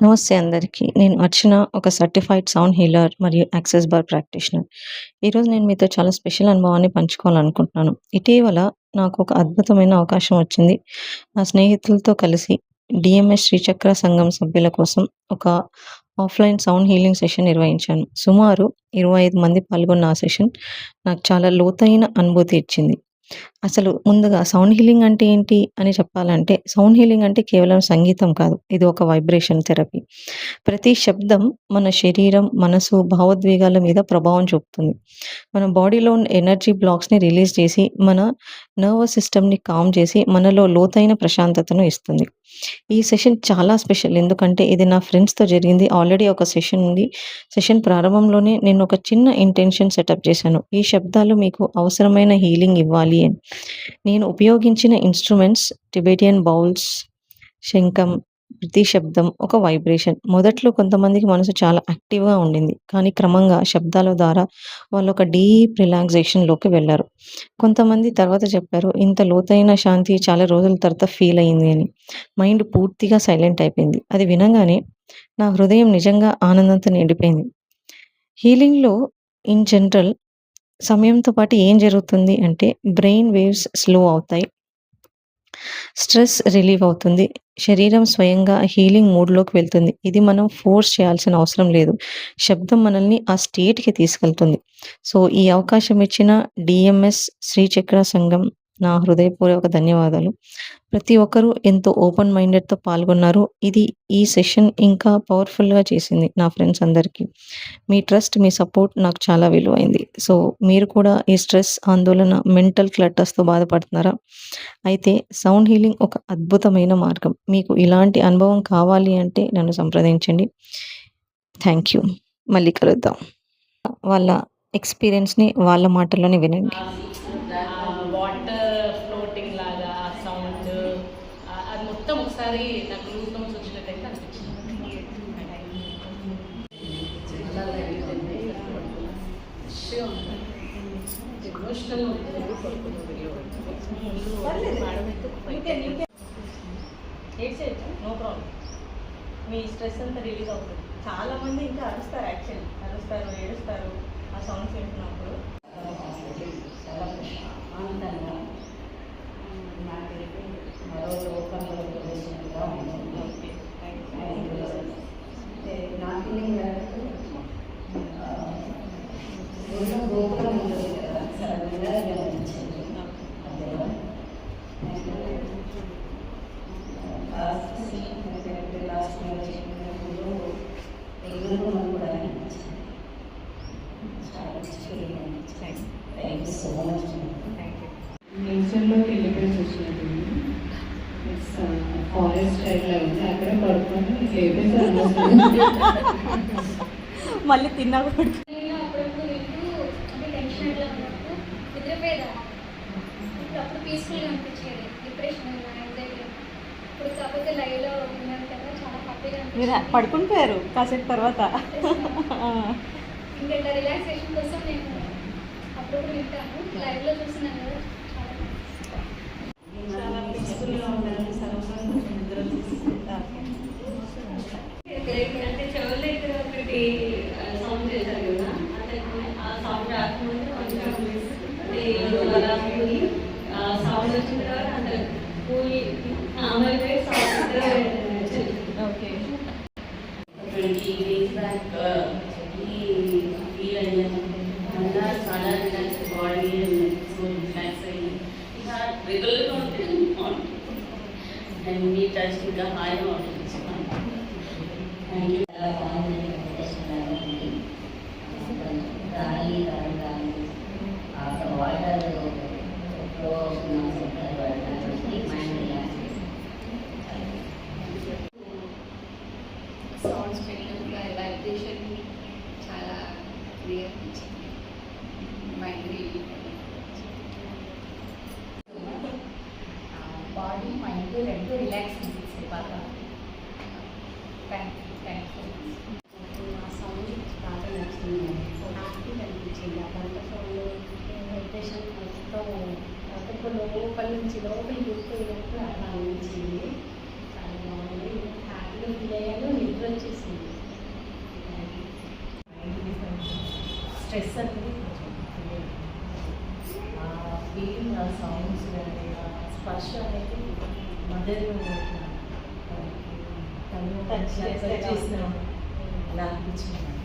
నమస్తే అందరికీ. నేను అర్చన, ఒక సర్టిఫైడ్ సౌండ్ హీలర్ మరియు యాక్సెస్ బార్ ప్రాక్టీషనర్. ఈరోజు నేను మీతో చాలా స్పెషల్ అనుభవాన్ని పంచుకోవాలనుకుంటున్నాను. ఇటీవల నాకు ఒక అద్భుతమైన అవకాశం వచ్చింది. నా స్నేహితులతో కలిసి డీఎంఎస్ శ్రీచక్ర సంఘం సభ్యుల కోసం ఒక ఆఫ్‌లైన్ సౌండ్ హీలింగ్ సెషన్ నిర్వహించాను. సుమారు 25 మంది పాల్గొన్న ఆ సెషన్ నాకు చాలా లోతైన అనుభూతి ఇచ్చింది. అసలు ముందుగా సౌండ్ హీలింగ్ అంటే ఏంటి అని చెప్పాలంటే, సౌండ్ హీలింగ్ అంటే కేవలం సంగీతం కాదు. ఇది ఒక వైబ్రేషన్ థెరపీ. ప్రతి శబ్దం మన శరీరం, మనసు, భావోద్వేగాల మీద ప్రభావం చూపుతుంది. మన బాడీలో ఉన్న ఎనర్జీ బ్లాక్స్‌ని రిలీజ్ చేసి, మన నర్వస్ సిస్టమ్‌ని కామ్ చేసి, మనలో లోతైన ప్రశాంతతను ఇస్తుంది. ఈ సెషన్ చాలా స్పెషల్. ఎందుకంటే ఇది నా ఫ్రెండ్స్‌తో జరిగింది. ఆల్రెడీ ఒక సెషన్ ఉంది. సెషన్ ప్రారంభంలోనే నేను ఒక చిన్న ఇంటెన్షన్ సెటప్ చేశాను. ఈ శబ్దాలు మీకు అవసరమైన హీలింగ్ ఇవ్వాలి అని. నేను ఉపయోగించిన ఇన్‌స్ట్రుమెంట్స్ టిబెటియన్ బౌల్స్, శంఖం, ప్రతి శబ్దం ఒక వైబ్రేషన్. మొదట్లో కొంతమందికి మనసు చాలా యాక్టివ్‌గా ఉండింది. కానీ క్రమంగా శబ్దాల ద్వారా వాళ్ళు ఒక డీప్ రిలాక్సేషన్‌లోకి వెళ్లారు. కొంతమంది తర్వాత చెప్పారు, ఇంత లోతైన శాంతి చాలా రోజుల తర్వాత ఫీల్ అయింది అని. మైండ్ పూర్తిగా సైలెంట్ అయిపోయింది. అది వినంగానే నా హృదయం నిజంగా ఆనందంతో నిండిపోయింది. హీలింగ్‌లో ఇన్ జనరల్ సమయంతో పాటు ఏం జరుగుతుంది అంటే బ్రెయిన్ వేవ్స్ స్లో అవుతాయి. స్ట్రెస్ రిలీవ్ అవుతుంది. శరీరం స్వయంగా హీలింగ్ మోడ్‌లోకి వెళ్తుంది. ఇది మనం ఫోర్స్ చేయాల్సిన అవసరం లేదు. శబ్దం మనల్ని ఆ స్టేట్‌కి తీసుకెళ్తుంది. సో, ఈ అవకాశం ఇచ్చిన డీఎంఎస్ శ్రీచక్ర సంఘం నా హృదయపూర్వక ధన్యవాదాలు. ప్రతి ఒక్కరూ ఎంతో ఓపెన్ మైండెడ్‌తో పాల్గొన్నారు. ఈ సెషన్ ఇంకా పవర్‌ఫుల్‌గా చేసింది నా ఫ్రెండ్స్ అందరికీ. మీ ట్రస్ట్, మీ సపోర్ట్ నాకు చాలా విలువైంది. సో, మీరు కూడా ఈ స్ట్రెస్, ఆందోళన, మెంటల్ క్లటర్స్‌తో బాధపడుతున్నారా? అయితే సౌండ్ హీలింగ్ ఒక అద్భుతమైన మార్గం. మీకు ఇలాంటి అనుభవం కావాలి అంటే నన్ను సంప్రదించండి. Thank you. మళ్ళీ కలుద్దాం. వాళ్ళ ఎక్స్‌పీరియన్స్‌ని వాళ్ళ మాటల్లోనే వినండి. వాటర్ ఫ్లోటింగ్ లాగా ఆ సౌండ్ అది మొత్తం ఒకసారి నాకు లూజ్ నోట్స్ వచ్చినట్టయితే అనిపించింది. Emotional no problem. మీ స్ట్రెస్ అంతా రిలీజ్ అవుతుంది. చాలా మంది ఇంకా అరుస్తారు, యాక్చువల్లీ అరుస్తారు, ఏడుస్తారు ఆ సౌండ్స్ వింటున్నప్పుడు. ఆనందంగా నాకు మరో లోకంలో ప్రవేశంగా ఉంటుంది. అంటే నా ఫీలింగ్ మేరకు గుళ్ళో గోపురం ఉంటుంది కదా, సడన్గా గమనించింది. అదేనా లాస్ట్ సీన్ లాస్ట్ చెప్పినప్పుడు ఎగురుకున్న కూడా అనిపించింది. చాలా ఎక్స్పీరియన్స్ అనిపించింది. Thank you so much. నేచర్లోకి వెళ్ళిపోయి చూసినట్టుంది. ఇట్స్ ఫారెస్ట్ స్టైల్లో ఉంది. అక్కడ పడుకొని మళ్ళీ తిన్నా కూడా నేను అప్పుడప్పుడు వింటూ అంటే టెన్షన్ అట్లా ఉన్నప్పుడు నిద్రపోయేదాన్ని. అప్పుడు పీస్ఫుల్గా అనిపించేది. డిప్రెషన్ ఉన్నా, యాంగ్జైటీ ఉన్నా. ఇప్పుడు కాకపోతే లైవ్లో ఉన్నాను కదా, చాలా హ్యాపీగా మీరు అనిపిస్తుంది. పడుకుని పోయారు కాసేపు తర్వాత. ఇంకా ఇట్లా రిలాక్సేషన్ కోసం నేను అప్పుడప్పుడు వింటాను. లైవ్లో చూసినాను కదా, చాలా పీస్ఫుల్గా ఉండాలి. సరస్వతి నిద్ర అంటే చెవుల దగ్గర ఒకటి సౌండ్ చేశారు కదా, అంటే ఆ సౌండ్ రాకముందు కొంచెం అంటే అలా కూలి సౌండ్ వచ్చిన తర్వాత అంత కూలి అమలు సౌండ్ వచ్చింది. ఓకే. 20 days back ఫీల్ అయ్యాను. మళ్ళా చాలా రిలాక్స్ బాడీ సో రిలాక్స్ అయ్యి ఇక రెగ్యులర్గా ఉంటే అండ్ మీ టచ్ ఇంకా హాయిగా ఉంటుంది. Thank you. చాలా బాగుంది. మెడిటేషన్ లాగా ఉంది. గాలి గాలి ఆ వాటర్ ఫ్లో అవుతున్న శబ్దాలు మైండ్ రిలాక్స్ సౌండ్స్ పెట్టినప్పుడు వైబ్రేషన్ చాలా క్లియర్ అనిపించింది. మైండ్ బాడీ మైండ్ రెండు రిలాక్స్ అనిపిస్తుంది బాగా. Thank you. ఆ సౌండ్ బాగా నచ్చింది. హ్యాపీగా అనిపించింది. ఆ గంట సౌండ్ వైబ్రేషన్ మొత్తం ఒక్కొక్క లోపల నుంచి లోపలికి వెళ్ళిపోయినప్పుడు అట్లా అనిపించింది. చాలా బాగుంది. హ్యాపీగా ఫీల్ అయ్యాను. నిద్ర వచ్చి స్ట్రెస్ అనేది కొంచెం తెలియదు. ఆ ఫీలింగ్, ఆ సౌండ్స్ కానీ ఆ స్పర్శ అనేది మదర్ కళ్ళు Touch చేస్తే చేసిన ఇలా అనిపించింది.